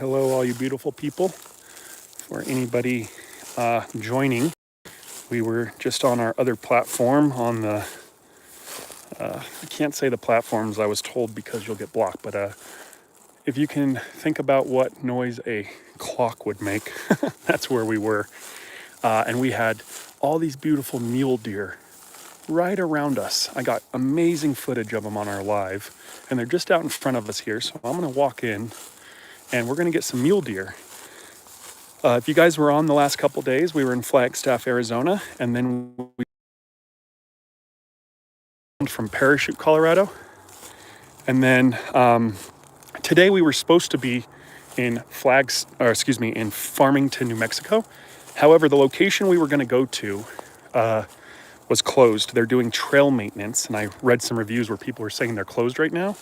hello, all you beautiful people. For anybody joining, we were just on our other platform on the, I can't say the platforms I was told because you'll get blocked, but if you can think about what noise a clock would make, that's where we were. And we had all these beautiful mule deer right around us. I got amazing footage of them on our live, and they're just out in front of us here. So I'm gonna walk in and we're gonna get some mule deer. If you guys were on the last couple days, we were in Flagstaff, Arizona, and then we from Parachute, Colorado. And then today we were supposed to be in Farmington, New Mexico. However, the location we were going to go to was closed. They're doing trail maintenance, and I read some reviews where people were saying they're closed right now.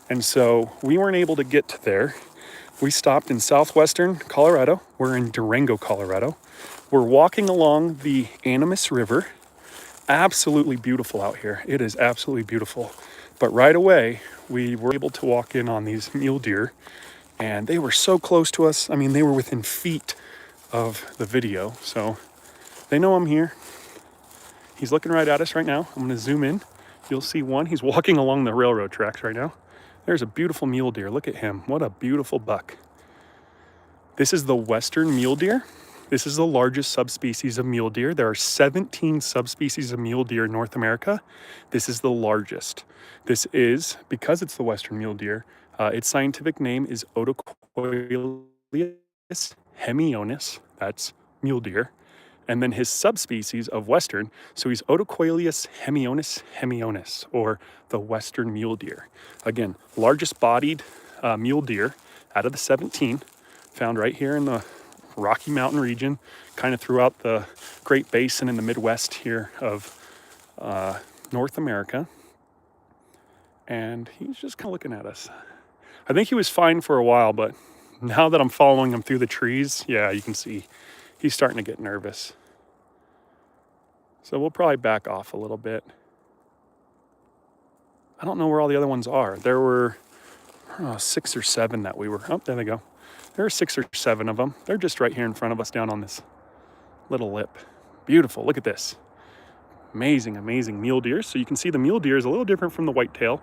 And so we weren't able to get to there. We stopped in southwestern Colorado. We're in Durango, Colorado. We're walking along the Animas River. Absolutely beautiful out here. It is absolutely beautiful. But right away, we were able to walk in on these mule deer, and they were so close to us. I mean, they were within feet of the video. So they know I'm here. He's looking right at us right now. I'm gonna zoom in. You'll see one. He's walking along the railroad tracks right now. There's a beautiful mule deer. Look at him. What a beautiful buck. This is the western mule deer. This is the largest subspecies of mule deer. There are 17 subspecies of mule deer in North America. This is the largest. This is, because it's the western mule deer, its scientific name is Odocoileus hemionus. That's mule deer. And then his subspecies of western, so he's Odocoileus hemionus, or the western mule deer. Again, largest bodied mule deer out of the 17, found right here in the Rocky Mountain region, kind of throughout the Great Basin in the Midwest here of North America. And he's just kind of looking at us. I think he was fine for a while, but now that I'm following him through the trees, yeah, you can see he's starting to get nervous. So we'll probably back off a little bit. I don't know where all the other ones are. There were 6 or 7 that we were, oh, there they go. There are 6 or 7 of them. They're just right here in front of us down on this little lip. Beautiful, look at this. Amazing, amazing mule deer. So you can see the mule deer is a little different from the whitetail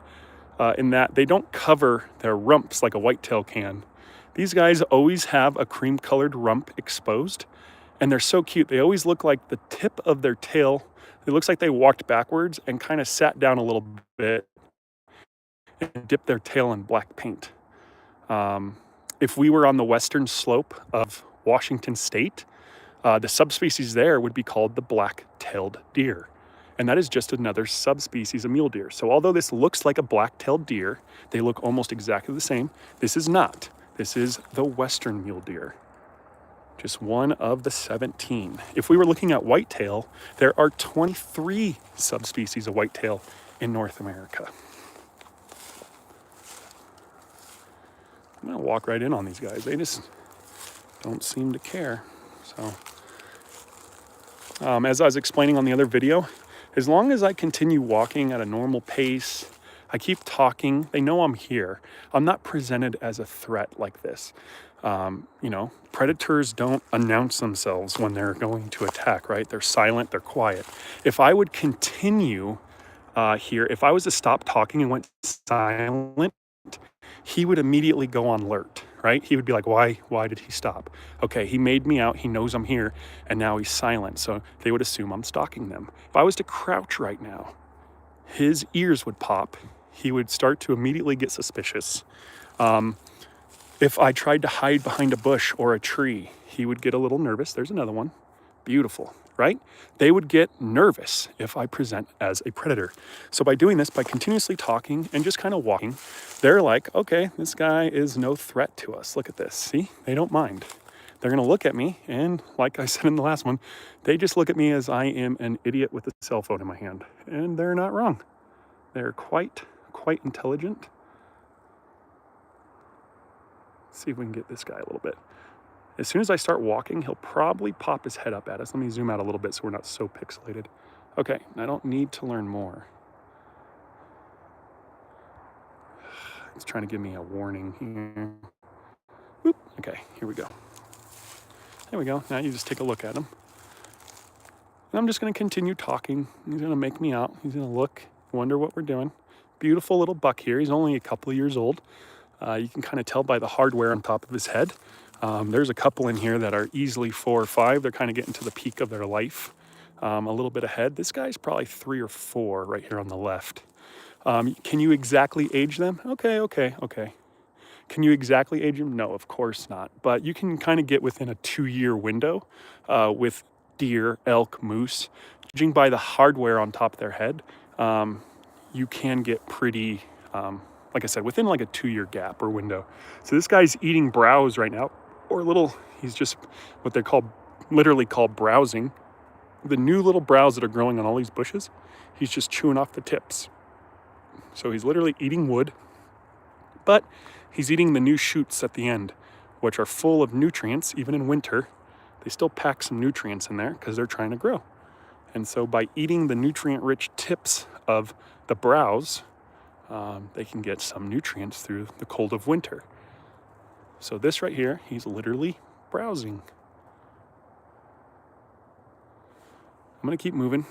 in that they don't cover their rumps like a whitetail can. These guys always have a cream colored rump exposed, and they're so cute. They always look like the tip of their tail. It looks like they walked backwards and kind of sat down a little bit and dipped their tail in black paint. If we were on the western slope of Washington State, the subspecies there would be called the black-tailed deer. And that is just another subspecies of mule deer. So although this looks like a black-tailed deer, they look almost exactly the same. This is not. This is the western mule deer. Just one of the 17. If we were looking at whitetail, there are 23 subspecies of whitetail in North America. I'm gonna walk right in on these guys. They just don't seem to care. So, as I was explaining on the other video, as long as I continue walking at a normal pace, I keep talking, they know I'm here. I'm not presented as a threat like this. Predators don't announce themselves when they're going to attack, right? They're silent, they're quiet. If I would continue here, if I was to stop talking and went silent, he would immediately go on alert, right? He would be like, why did he stop? Okay, he made me out, he knows I'm here, and now he's silent. So they would assume I'm stalking them. If I was to crouch right now, his ears would pop. He would start to immediately get suspicious. If I tried to hide behind a bush or a tree, he would get a little nervous. There's another one. Beautiful, right? They would get nervous if I present as a predator. So by doing this, by continuously talking and just kind of walking, they're like, okay, this guy is no threat to us. Look at this. See, they don't mind. They're going to look at me. And like I said in the last one, they just look at me as I am an idiot with a cell phone in my hand. And they're not wrong. They're quite intelligent. Let's see if we can get this guy a little bit. As soon as I start walking, he'll probably pop his head up at us. Let me zoom out a little bit so we're not so pixelated. Okay, I don't need to learn more. It's trying to give me a warning here. Whoop, Okay, here we go. There we go. Now you just take a look at him. And I'm just going to continue talking. He's going to make me out. He's going to look, wonder what we're doing. Beautiful little buck here. He's only a couple of years old. You can kind of tell by the hardware on top of his head. There's a couple in here that are easily 4 or 5. They're kind of getting to the peak of their life. A little bit ahead. This guy's probably 3 or 4 right here on the left. Can you exactly age them? Okay. Can you exactly age them? No, of course not. But you can kind of get within a 2-year window with deer, elk, moose. Judging by the hardware on top of their head, you can get pretty, like I said, within like a 2-year gap or window. So this guy's eating browse right now, or he's just what they're literally called browsing. The new little browse that are growing on all these bushes, he's just chewing off the tips. So he's literally eating wood, but he's eating the new shoots at the end, which are full of nutrients. Even in winter, they still pack some nutrients in there because they're trying to grow. And so by eating the nutrient-rich tips of the browse, they can get some nutrients through the cold of winter. So this right here, he's literally browsing. I'm gonna keep moving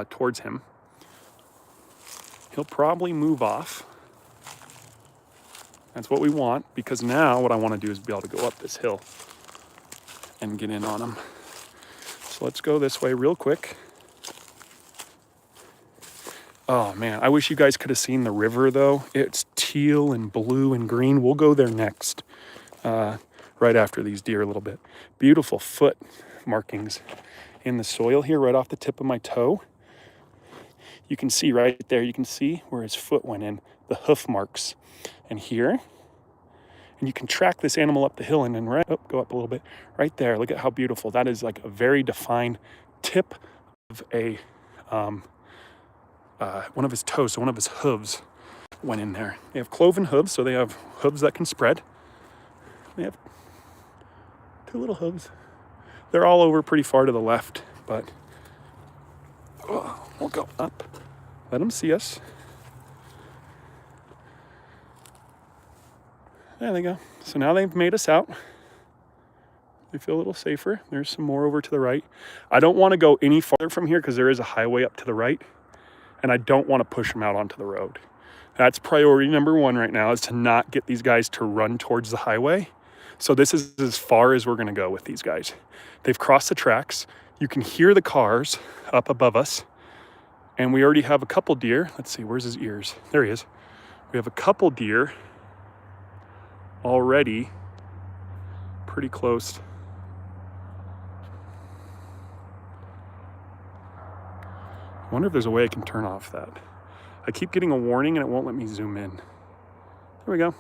towards him. He'll probably move off. That's what we want, because now what I want to do is be able to go up this hill and get in on him. So let's go this way real quick. Oh man, I wish you guys could have seen the river though. It's teal and blue and green. We'll go there next, right after these deer a little bit. Beautiful foot markings in the soil here right off the tip of my toe. You can see right there, you can see where his foot went in, the hoof marks. And here, and you can track this animal up the hill and then go up a little bit. Right there, look at how beautiful. That is like a very defined tip of a, one of his toes, so one of his hooves went in there. They have cloven hooves, so they have hooves that can spread. They have 2 little hooves. They're all over pretty far to the left, but we'll go up. Let them see us. There they go. So now they've made us out. They feel a little safer. There's some more over to the right. I don't want to go any farther from here because there is a highway up to the right, and I don't want to push them out onto the road. That's priority number 1 right now, is to not get these guys to run towards the highway. So this is as far as we're going to go with these guys. They've crossed the tracks. You can hear the cars up above us, and we already have a couple deer. Let's see, where's his ears? There he is. We have a couple deer already pretty close. I wonder if there's a way I can turn off that. I keep getting a warning and it won't let me zoom in. There we go.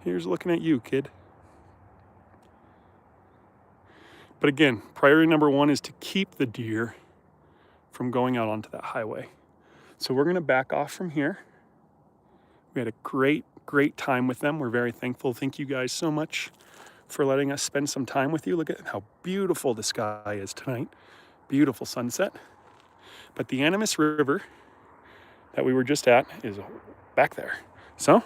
Here's looking at you, kid. But again, priority number 1 is to keep the deer from going out onto that highway. So we're gonna back off from here. We had a great time with them. We're very thankful. Thank you guys so much for letting us spend some time with you. Look at how beautiful the sky is tonight. Beautiful sunset. But the Animas River that we were just at is back there. So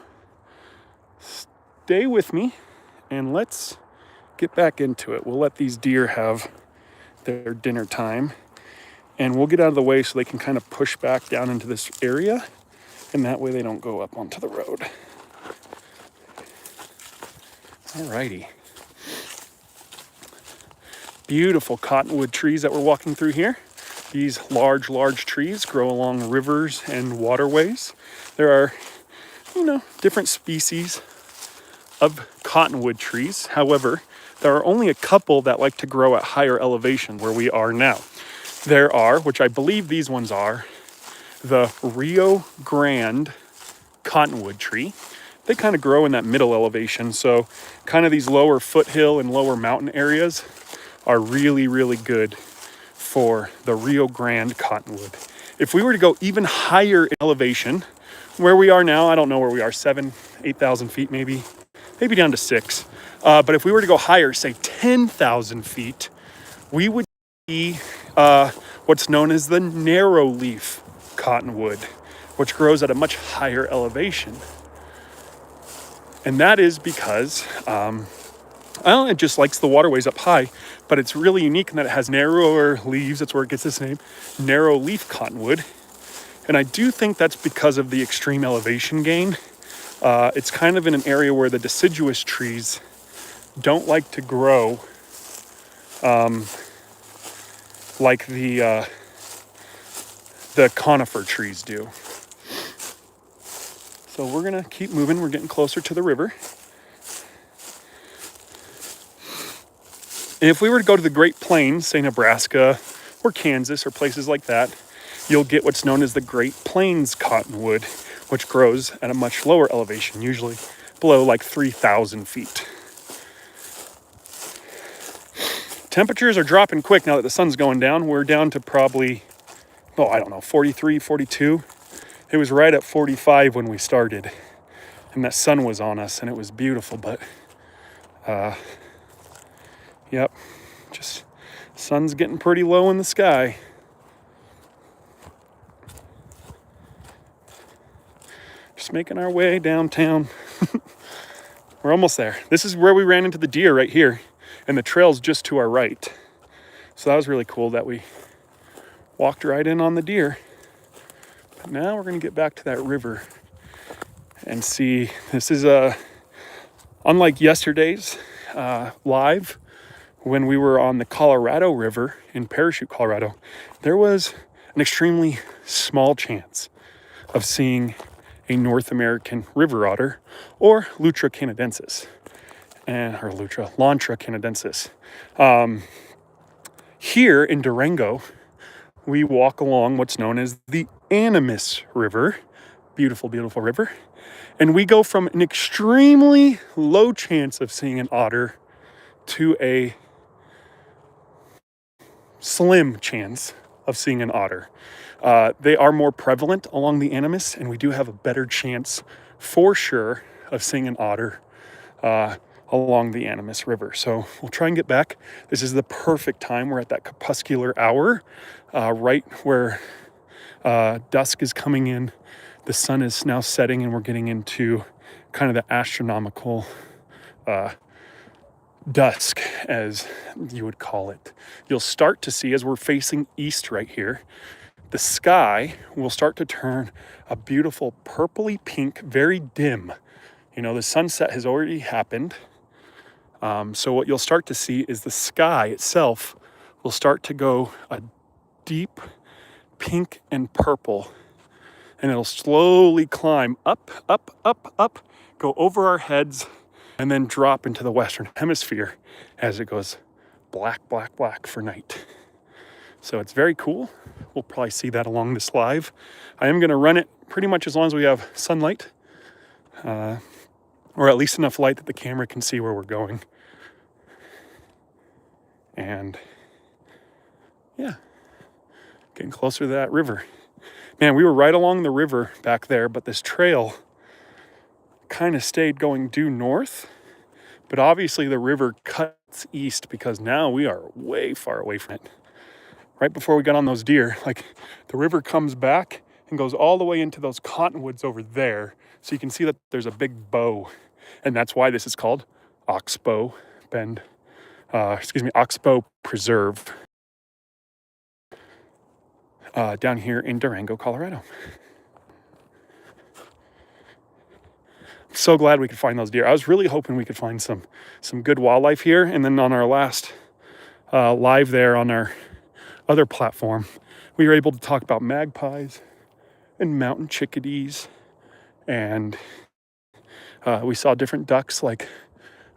stay with me and let's get back into it. We'll let these deer have their dinner time, and we'll get out of the way so they can kind of push back down into this area, and that way they don't go up onto the road. Alrighty. Beautiful cottonwood trees that we're walking through here. These large trees grow along rivers and waterways. There are, different species of cottonwood trees. However, there are only a couple that like to grow at higher elevation where we are now. There are, which I believe these ones are, the Rio Grande cottonwood tree. They kind of grow in that middle elevation. So kind of these lower foothill and lower mountain areas are really good for the Rio Grande cottonwood. If we were to go even higher in elevation, where we are now, I don't know where we are, 8,000 feet maybe down to 6. But if we were to go higher, say 10,000 feet, we would see what's known as the narrow leaf cottonwood, which grows at a much higher elevation. And that is because it just likes the waterways up high, but it's really unique in that it has narrower leaves. That's where it gets its name, narrow leaf cottonwood. And I do think that's because of the extreme elevation gain. It's kind of in an area where the deciduous trees don't like to grow like the conifer trees do. So we're gonna keep moving. We're getting closer to the river. And if we were to go to the Great Plains, say Nebraska or Kansas or places like that, you'll get what's known as the Great Plains cottonwood, which grows at a much lower elevation, usually below like 3,000 feet. Temperatures are dropping quick now that the sun's going down. We're down to probably, 43, 42. It was right at 45 when we started, and that sun was on us, and it was beautiful, but, yep, just sun's getting pretty low in the sky. Just making our way downtown. We're almost there. This is where we ran into the deer right here, and the trail's just to our right. So that was really cool that we walked right in on the deer. But now we're gonna get back to that river and see. This is unlike yesterday's live when we were on the Colorado River in Parachute, Colorado. There was an extremely small chance of seeing a North American river otter or Lutra canadensis, or Lontra canadensis. Here in Durango, we walk along what's known as the Animas River, beautiful, beautiful river. And we go from an extremely low chance of seeing an otter to a slim chance of seeing an otter. They are more prevalent along the Animas, and we do have a better chance for sure of seeing an otter along the Animas River. So we'll try and get back. This is the perfect time. We're at that crepuscular hour, right where dusk is coming in. The sun is now setting, and we're getting into kind of the astronomical dusk, as you would call it. You'll start to see, as we're facing east right here, the sky will start to turn a beautiful purpley pink, very dim. You know, the sunset has already happened. So what you'll start to see is the sky itself will start to go a deep pink and purple, and it'll slowly climb up, up, up, up, go over our heads, and then drop into the Western Hemisphere as it goes black, black, black for night. So it's very cool. We'll probably see that along this live. I am gonna run it pretty much as long as we have sunlight, or at least enough light that the camera can see where we're going. And yeah, getting closer to that river. Man, we were right along the river back there, but this trail kind of stayed going due north. But obviously the river cuts east because now we are way far away from it. Right before we got on those deer, like the river comes back and goes all the way into those cottonwoods over there. So you can see that there's a big bow. And that's why this is called Oxbow Preserve down here in Durango, Colorado. I'm so glad we could find those deer. I was really hoping we could find some good wildlife here. And then on our last live there on our other platform, we were able to talk about magpies and mountain chickadees, and we saw different ducks like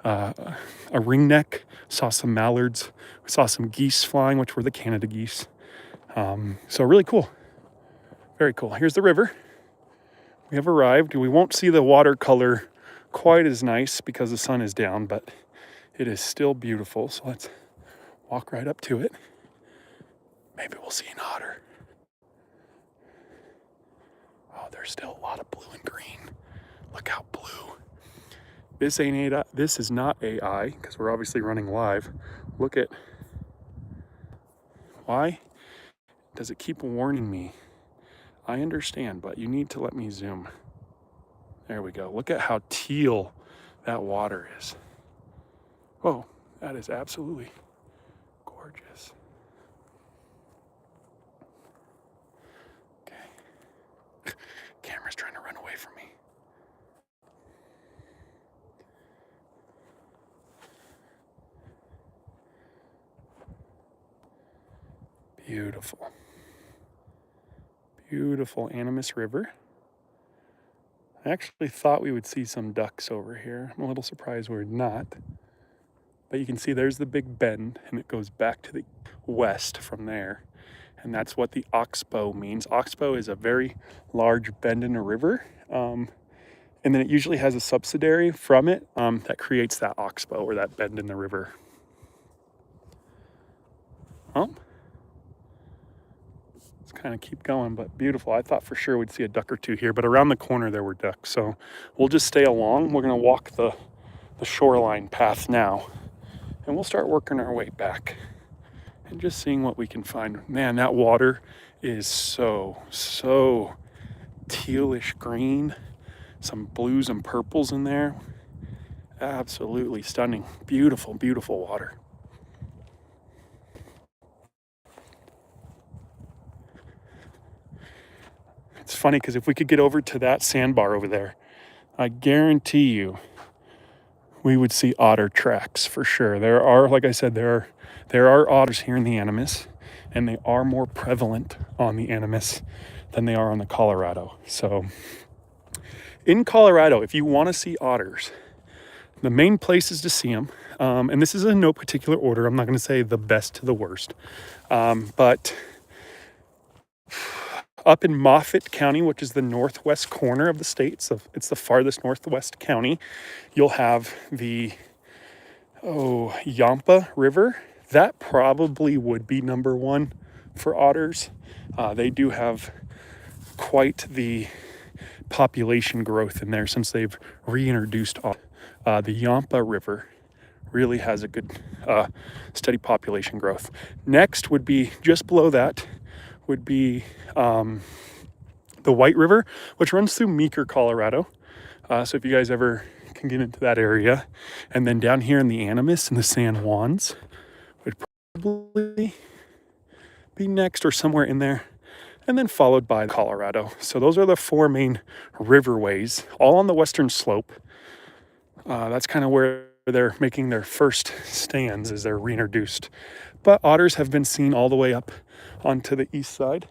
a ringneck, saw some mallards, we saw some geese flying, which were the Canada geese. So really cool, very cool. Here's the river. We have arrived. We won't see the watercolor quite as nice because the sun is down, but it is still beautiful. So let's walk right up to it. Maybe we'll see an otter. Oh, there's still a lot of blue and green. Look how blue. This is not AI because we're obviously running live. Look at, why does it keep warning me? I understand, but you need to let me zoom. There we go. Look at how teal that water is. Whoa, that is absolutely gorgeous. Okay. Camera's trying to run away from me. Beautiful. Beautiful Animas River. I actually thought we would see some ducks over here. I'm a little surprised we're not. But you can see there's the big bend, and it goes back to the west from there. And that's what the oxbow means. Oxbow is a very large bend in a river. And then it usually has a subsidiary from it that creates that oxbow or that bend in the river. Well, let's kind of keep going, but beautiful. I thought for sure we'd see a duck or two here, but around the corner there were ducks. So we'll just stay along. We're gonna walk the shoreline path now, and we'll start working our way back and just seeing what we can find. Man, that water is so tealish green. Some blues and purples in there. Absolutely stunning. Beautiful, beautiful water. It's funny because if we could get over to that sandbar over there, I guarantee you we would see otter tracks for sure. There are, like I said, there are otters here in the Animas, and they are more prevalent on the Animas than they are on the Colorado. So in Colorado, if you want to see otters, the main places to see them, and this is in no particular order. I'm not going to say the best to the worst, but up in Moffat County, which is the northwest corner of the state, so it's the farthest northwest county, you'll have the Yampa River. That probably would be number one for otters. They do have quite the population growth in there since they've reintroduced the Yampa River. Really has a good steady population growth. Next would be just below that would be the White River, which runs through Meeker, Colorado. So if you guys ever can get into that area, and then down here in the Animas and the San Juans would probably be next or somewhere in there, and then followed by Colorado. So those are the four main riverways, all on the western slope. That's kind of where they're making their first stands as they're reintroduced. But otters have been seen all the way up onto the east side.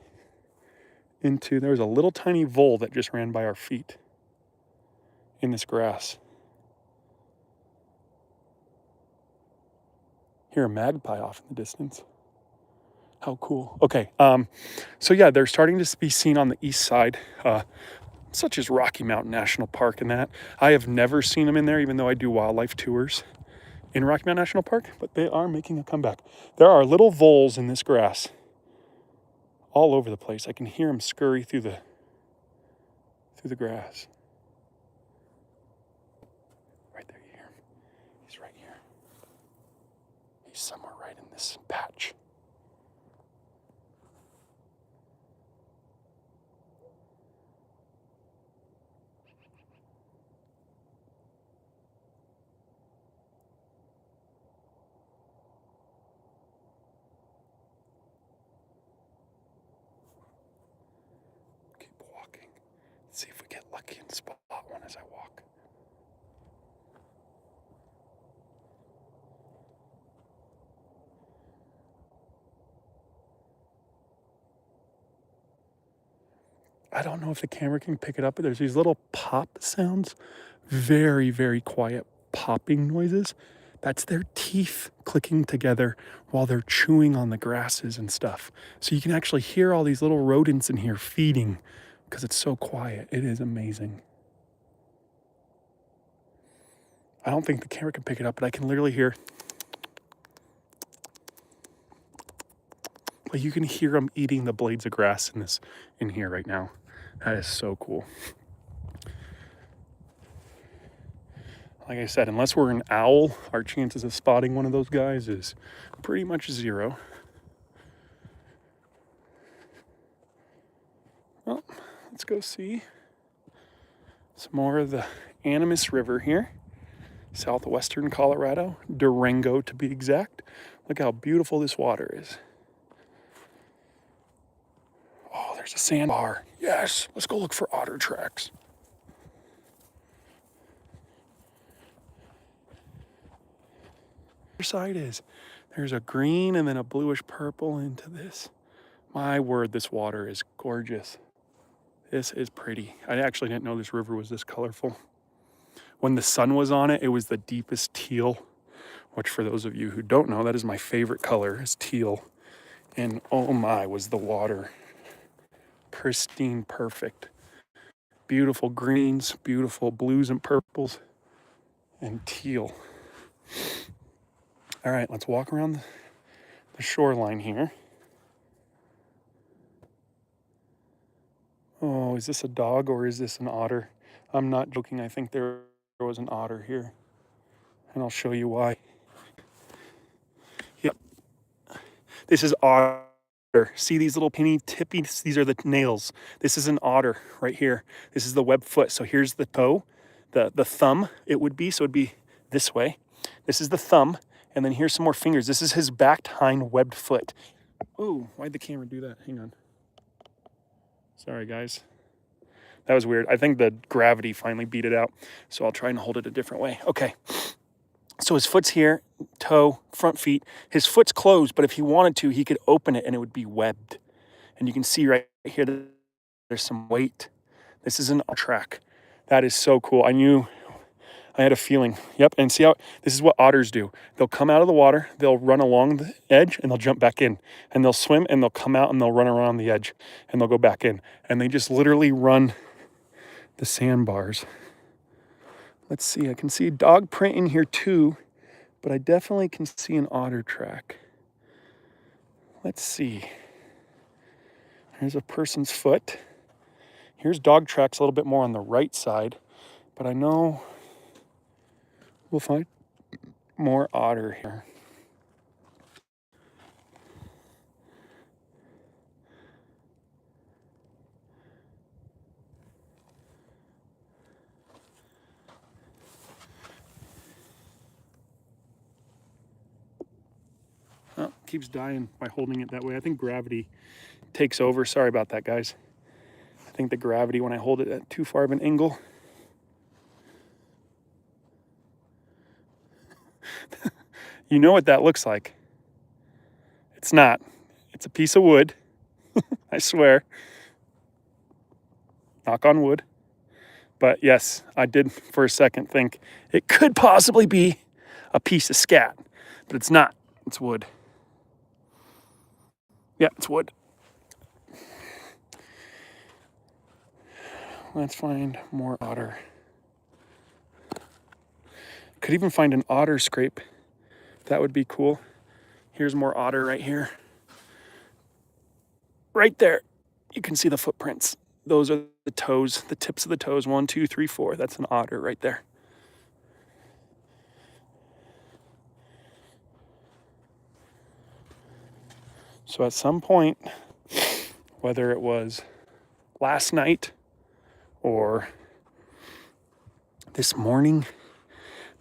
There was a little tiny vole that just ran by our feet in this grass. Hear a magpie off in the distance. How cool. Okay, so yeah, they're starting to be seen on the east side, such as Rocky Mountain National Park and that. I have never seen them in there, even though I do wildlife tours in Rocky Mountain National Park, but they are making a comeback. There are little voles in this grass all over the place. I can hear them scurry through the grass. Right there, you hear him. He's right here. He's somewhere right in this patch. See if we get lucky and spot one as I walk. I don't know if the camera can pick it up, but there's these little pop sounds. Very, very quiet popping noises. That's their teeth clicking together while they're chewing on the grasses and stuff. So you can actually hear all these little rodents in here feeding because it's so quiet. It is amazing. I don't think the camera can pick it up, but I can literally hear. Like you can hear them eating the blades of grass in here right now. That is so cool. Like I said, unless we're an owl, our chances of spotting one of those guys is pretty much zero. Well, let's go see some more of the Animas River here. Southwestern Colorado, Durango to be exact. Look how beautiful this water is. Oh, there's a sandbar. Yes, let's go look for otter tracks. Other side is there's a green and then a bluish purple into this. My word, this water is gorgeous. This is pretty. I actually didn't know this river was this colorful. When the sun was on it, it was the deepest teal, which for those of you who don't know, that is my favorite color, is teal. And oh my, was the water pristine, perfect. Beautiful greens, beautiful blues and purples, and teal. All right, let's walk around the shoreline here. Oh, is this a dog or is this an otter? I'm not joking. I think there was an otter here. And I'll show you why. Yep. This is otter. See these little penny tippy? These are the nails. This is an otter right here. This is the web foot. So here's the toe, the thumb it would be. So it'd be this way. This is the thumb. And then here's some more fingers. This is his backed hind webbed foot. Oh, why'd the camera do that? Hang on. Sorry, guys. That was weird. I think the gravity finally beat it out. So I'll try and hold it a different way. Okay. So his foot's here, toe, front feet. His foot's closed, but if he wanted to, he could open it and it would be webbed. And you can see right here, there's some weight. This is an track. That is so cool. I had a feeling. Yep, and see how, this is what otters do. They'll come out of the water, they'll run along the edge, and they'll jump back in. And they'll swim, and they'll come out, and they'll run around the edge, and they'll go back in. And they just literally run the sandbars. Let's see, I can see a dog print in here too, but I definitely can see an otter track. Let's see. Here's a person's foot. Here's dog tracks a little bit more on the right side, but I know we'll find more otter here. Oh, keeps dying by holding it that way. I think gravity takes over. Sorry about that, guys. I think the gravity when I hold it at too far of an angle. You know what that looks like. It's not. It's a piece of wood. I swear. Knock on wood. But yes, I did for a second think it could possibly be a piece of scat, but it's not. It's wood. Yeah, it's wood. Let's find more otter. Could even find an otter scrape. That would be cool. Here's more otter right here. Right there. You can see the footprints. Those are the toes, the tips of the toes. 1, 2, 3, 4. That's an otter right there. So at some point, whether it was last night or this morning,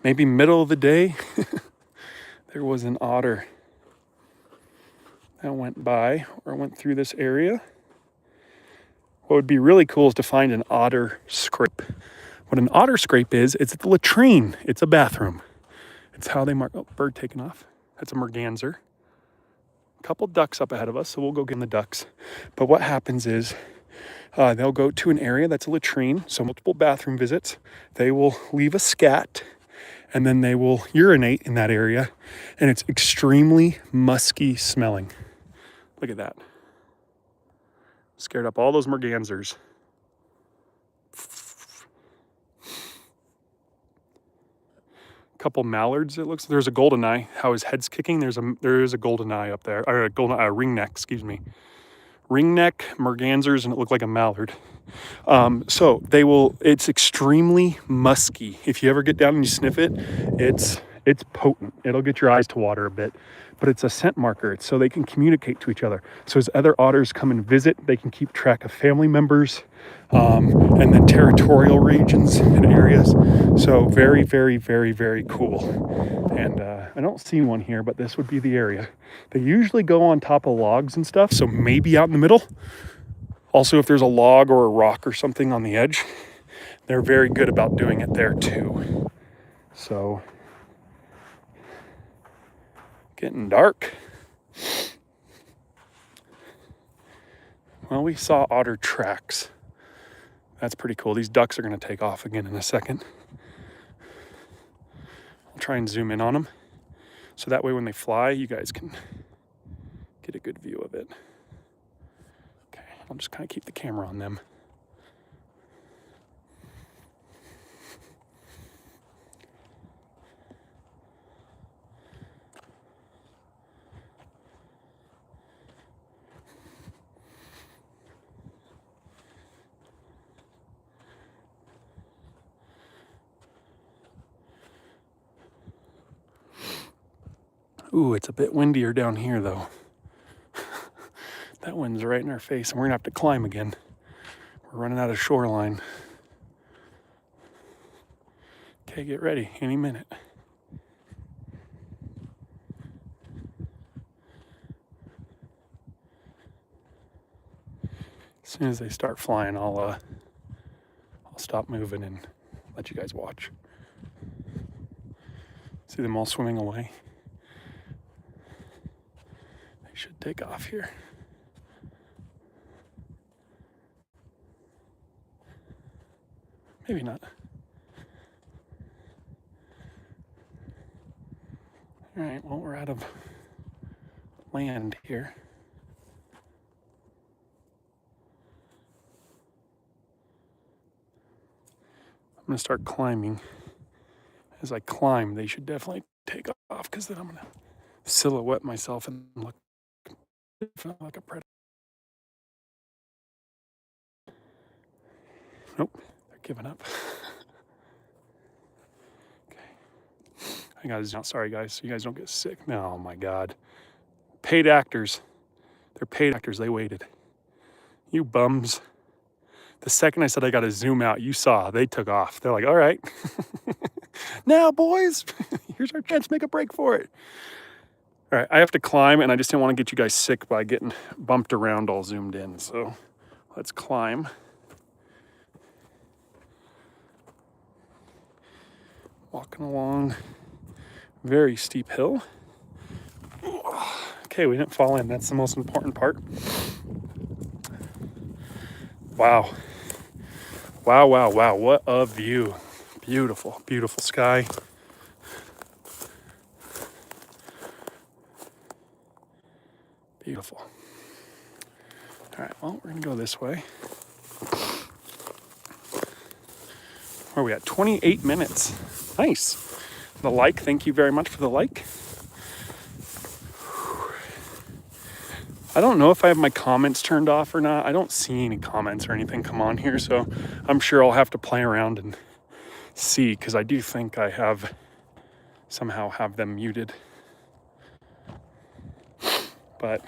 maybe middle of the day, there was an otter that went by or went through this area. What would be really cool is to find an otter scrape. What an otter scrape is, it's the latrine. It's a bathroom. It's how they mark. Oh, bird taken off. That's a merganser. A couple ducks up ahead of us, so we'll go get in the ducks. But what happens is they'll go to an area that's a latrine, so multiple bathroom visits. They will leave a scat, and then they will urinate in that area, and it's extremely musky smelling. Look at that. Scared up all those mergansers. Couple mallards, it looks. There's a goldeneye. How his head's kicking. There is a goldeneye up there, or a ringneck. Excuse me. Ringneck, mergansers, and it looked like a mallard. So they will. It's extremely musky. If you ever get down and you sniff it, it's It's potent. It'll get your eyes to water a bit, but it's a scent marker. It's so they can communicate to each other. So as other otters come and visit, they can keep track of family members, and then territorial regions and areas. So very, very, very, very cool. And I don't see one here, but this would be the area. They usually go on top of logs and stuff, so maybe out in the middle. Also, if there's a log or a rock or something on the edge, they're very good about doing it there too. So, getting dark. Well, we saw otter tracks. That's pretty cool. These ducks are going to take off again in a second. I'll try and zoom in on them, so that way when they fly, you guys can get a good view of it. Okay, I'll just kind of keep the camera on them. Ooh, it's a bit windier down here though. That wind's right in our face, and we're gonna have to climb again. We're running out of shoreline. Okay, get ready, any minute. As soon as they start flying, I'll stop moving and let you guys watch. See them all swimming away? They should take off here. Maybe not. All right, well, we're out of land here. I'm gonna start climbing. As I climb, they should definitely take off, because then I'm gonna silhouette myself and look like a predator. Nope, they're giving up. Okay. I gotta zoom out. Sorry guys, so you guys don't get sick. No, oh my God. Paid actors. They're paid actors. They waited. You bums. The second I said I gotta zoom out, you saw, they took off. They're like, all right. Now, boys, here's our chance to make a break for it. All right, I have to climb, and I just didn't want to get you guys sick by getting bumped around all zoomed in. So let's climb. Walking along very steep hill. Okay, we didn't fall in. That's the most important part. Wow. Wow, wow, wow. What a view. Beautiful, beautiful sky. Beautiful. All right, well, we're gonna go this way. Where are we at? 28 minutes. Nice. The like, thank you very much for the like. I don't know if I have my comments turned off or not. I don't see any comments or anything come on here, so I'm sure I'll have to play around and see, because I do think I have somehow have them muted. But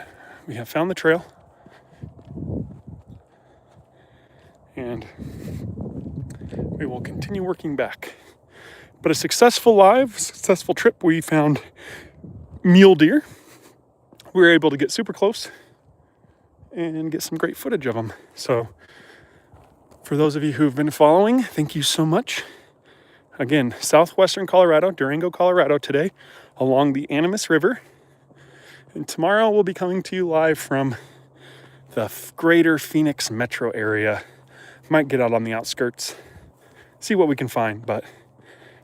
we have found the trail, and we will continue working back. But a successful trip. We found mule deer. We were able to get super close and get some great footage of them. So for those of you who've been following, thank you so much. Again, southwestern Colorado, Durango, Colorado today, along the Animas River. And tomorrow we'll be coming to you live from the greater Phoenix metro area. Might get out on the outskirts, see what we can find. But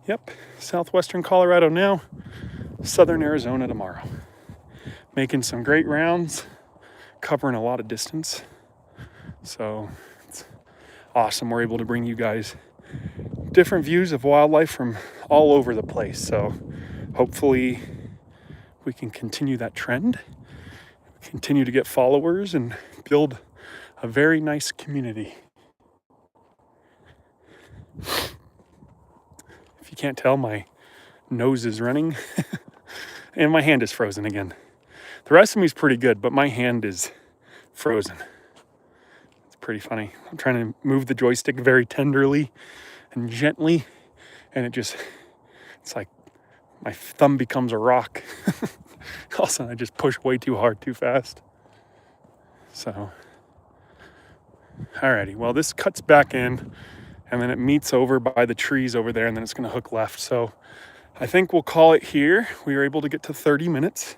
yep, southwestern Colorado now, southern Arizona tomorrow. Making some great rounds, covering a lot of distance. So it's awesome. We're able to bring you guys different views of wildlife from all over the place. So hopefully we can continue that trend, continue to get followers, and build a very nice community. If you can't tell, my nose is running, and my hand is frozen again. The rest of me is pretty good, but my hand is frozen. It's pretty funny. I'm trying to move the joystick very tenderly and gently, and it's like my thumb becomes a rock. All of a sudden I just push way too hard, too fast. So, alrighty, well, this cuts back in, and then it meets over by the trees over there, and then it's gonna hook left. So I think we'll call it here. We were able to get to 30 minutes.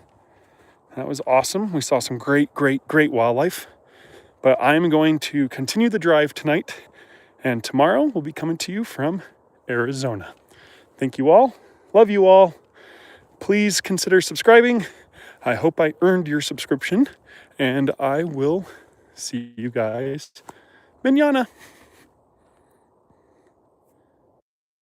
That was awesome. We saw some great wildlife. But I'm going to continue the drive tonight, and tomorrow we'll be coming to you from Arizona. Thank you all. Love you all. Please consider subscribing. I hope I earned your subscription, and I will see you guys mañana.